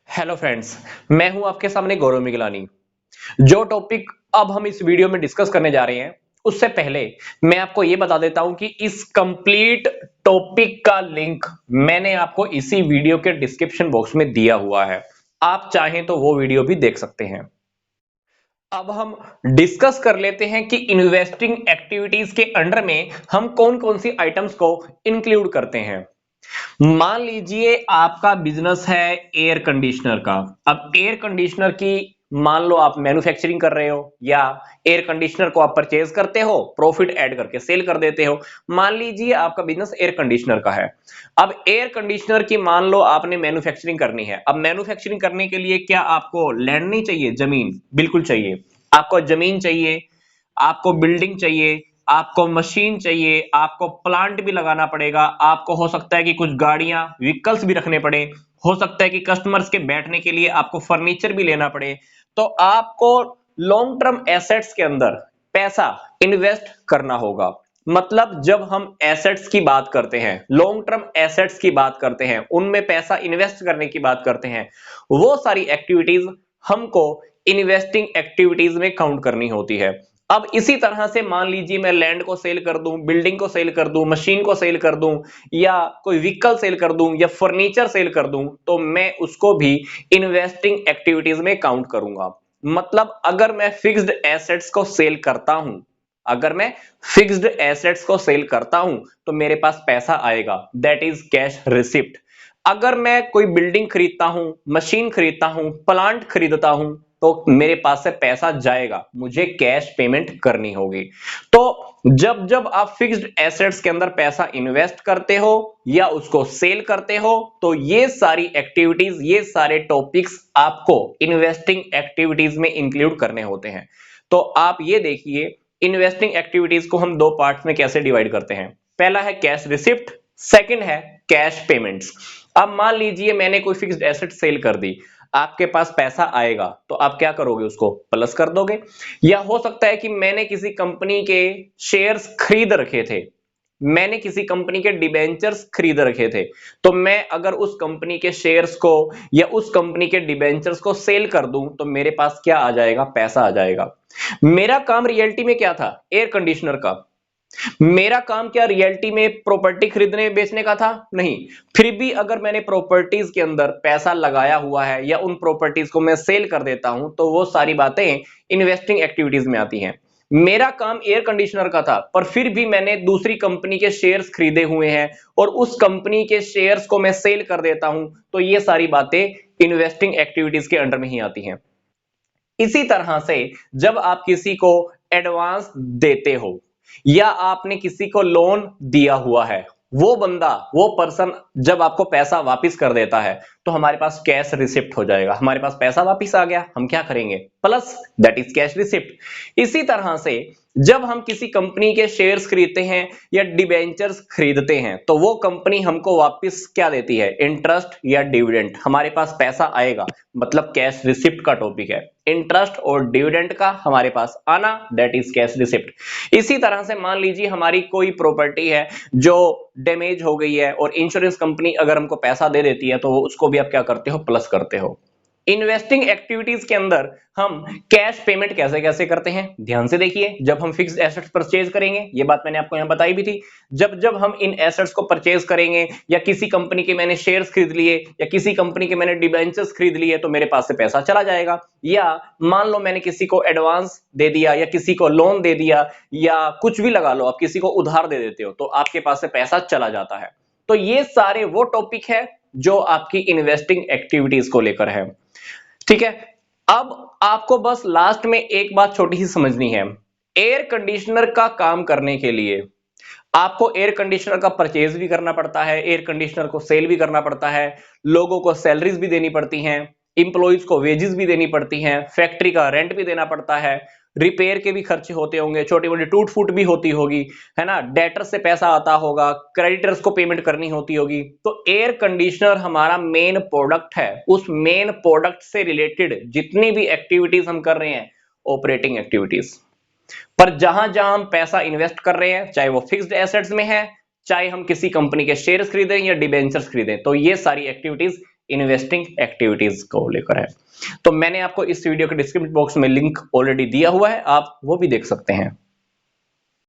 Hello friends, मैं हूं आपके सामने गौरव मिगलानी। जो टॉपिक अब हम इस वीडियो में डिस्कस करने जा रहे हैं, उससे पहले मैं आपको यह बता देता हूं कि इस कंप्लीट टॉपिक का लिंक मैंने आपको इसी वीडियो के डिस्क्रिप्शन बॉक्स में दिया हुआ है। आप चाहें तो वो वीडियो भी देख सकते हैं। अब हम डिस्कस कर लेते हैं कि इन्वेस्टिंग एक्टिविटीज के अंडर में हम कौन कौन सी आइटम्स को इंक्लूड करते हैं। मान लीजिए आपका बिजनेस है एयर कंडीशनर का। अब एयर कंडीशनर की मान लो आप मैन्युफैक्चरिंग कर रहे हो या एयर कंडीशनर को आप परचेज करते हो, प्रॉफिट ऐड करके सेल कर देते हो। मान लीजिए आपका बिजनेस एयर कंडीशनर का है। अब एयर कंडीशनर की मान लो आपने मैन्युफैक्चरिंग करनी है। अब मैन्युफैक्चरिंग करने के लिए क्या आपको लैंड नहीं चाहिए? जमीन बिल्कुल चाहिए। आपको जमीन चाहिए, आपको बिल्डिंग चाहिए, आपको मशीन चाहिए, आपको प्लांट भी लगाना पड़ेगा, आपको हो सकता है कि कुछ गाड़ियां व्हीकल्स भी रखने पड़े, हो सकता है कि कस्टमर्स के बैठने के लिए आपको फर्नीचर भी लेना पड़े। तो आपको लॉन्ग टर्म एसेट्स के अंदर पैसा इन्वेस्ट करना होगा। मतलब जब हम एसेट्स की बात करते हैं, लॉन्ग टर्म एसेट्स की बात करते हैं, उनमें पैसा इन्वेस्ट करने की बात करते हैं, वो सारी एक्टिविटीज हमको इन्वेस्टिंग एक्टिविटीज में काउंट करनी होती है। अब इसी तरह से मान लीजिए मैं लैंड को सेल कर दूं, बिल्डिंग को सेल कर दूं, मशीन को सेल कर दूं, या कोई व्हीकल सेल कर दूं, या फर्नीचर सेल कर दूं, तो मैं उसको भी इन्वेस्टिंग एक्टिविटीज में काउंट करूंगा। मतलब अगर मैं फिक्स्ड एसेट्स को सेल करता हूं, अगर मैं फिक्स्ड एसेट्स को सेल करता हूं तो मेरे पास पैसा आएगा, दैट इज कैश रिसिप्ट। अगर मैं कोई बिल्डिंग खरीदता हूं, मशीन खरीदता हूं, प्लांट खरीदता हूं, तो मेरे पास से पैसा जाएगा, मुझे कैश पेमेंट करनी होगी। तो जब जब आप फिक्स्ड एसेट्स के अंदर पैसा इन्वेस्ट करते हो या उसको सेल करते हो, तो ये सारी एक्टिविटीज, ये सारे टॉपिक्स आपको इन्वेस्टिंग एक्टिविटीज में इंक्लूड करने होते हैं। तो आप ये देखिए, इन्वेस्टिंग एक्टिविटीज को हम दो पार्ट्स में कैसे डिवाइड करते हैं। पहला है कैश रिसिप्ट, सेकंड है कैश पेमेंट्स। अब मान लीजिए मैंने कोई फिक्स्ड एसेट सेल कर दी, आपके पास पैसा आएगा तो आप क्या करोगे? उसको प्लस कर दोगे। या हो सकता है कि मैंने किसी कंपनी के शेयर्स खरीद रखे थे, मैंने किसी कंपनी के डिबेंचर्स खरीद रखे थे, तो मैं अगर उस कंपनी के शेयर्स को या उस कंपनी के डिबेंचर्स को सेल कर दूं तो मेरे पास क्या आ जाएगा? पैसा आ जाएगा। मेरा काम रियलिटी में क्या था? एयर कंडीशनर का। मेरा काम क्या रियलिटी में प्रॉपर्टी खरीदने बेचने का था? नहीं। फिर भी अगर मैंने प्रॉपर्टीज के अंदर पैसा लगाया हुआ है या उन प्रॉपर्टीज को मैं सेल कर देता हूं, तो वो सारी बातें इन्वेस्टिंग एक्टिविटीज में आती हैं। मेरा काम एयर कंडीशनर का था, पर फिर भी मैंने दूसरी कंपनी के शेयर्स खरीदे हुए हैं और उस कंपनी के शेयर्स को मैं सेल कर देता हूं, तो ये सारी बातें इन्वेस्टिंग एक्टिविटीज के अंडर में ही आती हैं। इसी तरह से जब आप किसी को एडवांस देते हो या आपने किसी को लोन दिया हुआ है, वो बंदा, वो पर्सन जब आपको पैसा वापस कर देता है तो हमारे पास कैश रिसिप्ट हो जाएगा। हमारे पास पैसा वापस आ गया, हम क्या करेंगे? Plus, that is cash receipt. इसी तरह से जब हम किसी कंपनी के शेयर्स खरीदते हैं या डिबेंचर्स खरीदते हैं, तो वो कंपनी हमको वापस क्या देती है? इंटरेस्ट या डिविडेंड। हमारे पास पैसा आएगा, मतलब कैश रिसिप्ट का टॉपिक है। इंटरेस्ट और डिविडेंड का हमारे पास आना, दैट इज कैश रिसिप्ट। इसी तरह से मान लीजिए हमारी कोई प्रॉपर्टी है जो डैमेज हो गई है और इंश्योरेंस कंपनी अगर हमको पैसा दे देती है, तो उसको भी आप क्या करते हो? प्लस करते हो। इन्वेस्टिंग एक्टिविटीज के अंदर हम कैश पेमेंट कैसे कैसे करते हैं, ध्यान से देखिए। जब हम फिक्स्ड एसेट्स परचेज करेंगे, ये बात मैंने आपको यहां बताई भी थी, जब जब हम इन एसेट्स को परचेज करेंगे या किसी कंपनी के मैंने शेयर्स खरीद लिए या किसी कंपनी के मैंने डिबेंचर्स खरीद लिए, तो मेरे पास से पैसा चला जाएगा। या मान लो मैंने किसी को एडवांस दे दिया या किसी को लोन दे दिया या कुछ भी लगा लो, आप किसी को उधार दे देते हो, तो आपके पास से पैसा चला जाता है। तो ये सारे वो टॉपिक है जो आपकी इन्वेस्टिंग एक्टिविटीज को लेकर है। ठीक है। अब आपको बस लास्ट में एक बात छोटी सी समझनी है। एयर कंडीशनर का काम करने के लिए आपको एयर कंडीशनर का परचेज भी करना पड़ता है, एयर कंडीशनर को सेल भी करना पड़ता है, लोगों को सैलरीज भी देनी पड़ती हैं, इंप्लॉइज को वेजेस भी देनी पड़ती हैं, फैक्ट्री का रेंट भी देना पड़ता है, रिपेयर के भी खर्चे होते होंगे, छोटी मोटी टूट फूट भी होती होगी, है ना, डेटर से पैसा आता होगा, क्रेडिटर्स को पेमेंट करनी होती होगी। तो एयर कंडीशनर हमारा मेन प्रोडक्ट है। उस मेन प्रोडक्ट से रिलेटेड जितनी भी एक्टिविटीज हम कर रहे हैं, ऑपरेटिंग एक्टिविटीज, पर जहां जहां हम पैसा इन्वेस्ट कर रहे हैं, चाहे वो फिक्स्ड एसेट्स में है, चाहे हम किसी कंपनी के शेयर्स खरीदें या डिबेंचर्स खरीदें, तो ये सारी एक्टिविटीज इन्वेस्टिंग एक्टिविटीज को लेकर है। तो मैंने आपको इस वीडियो के डिस्क्रिप्शन बॉक्स में लिंक ऑलरेडी दिया हुआ है, आप वो भी देख सकते हैं।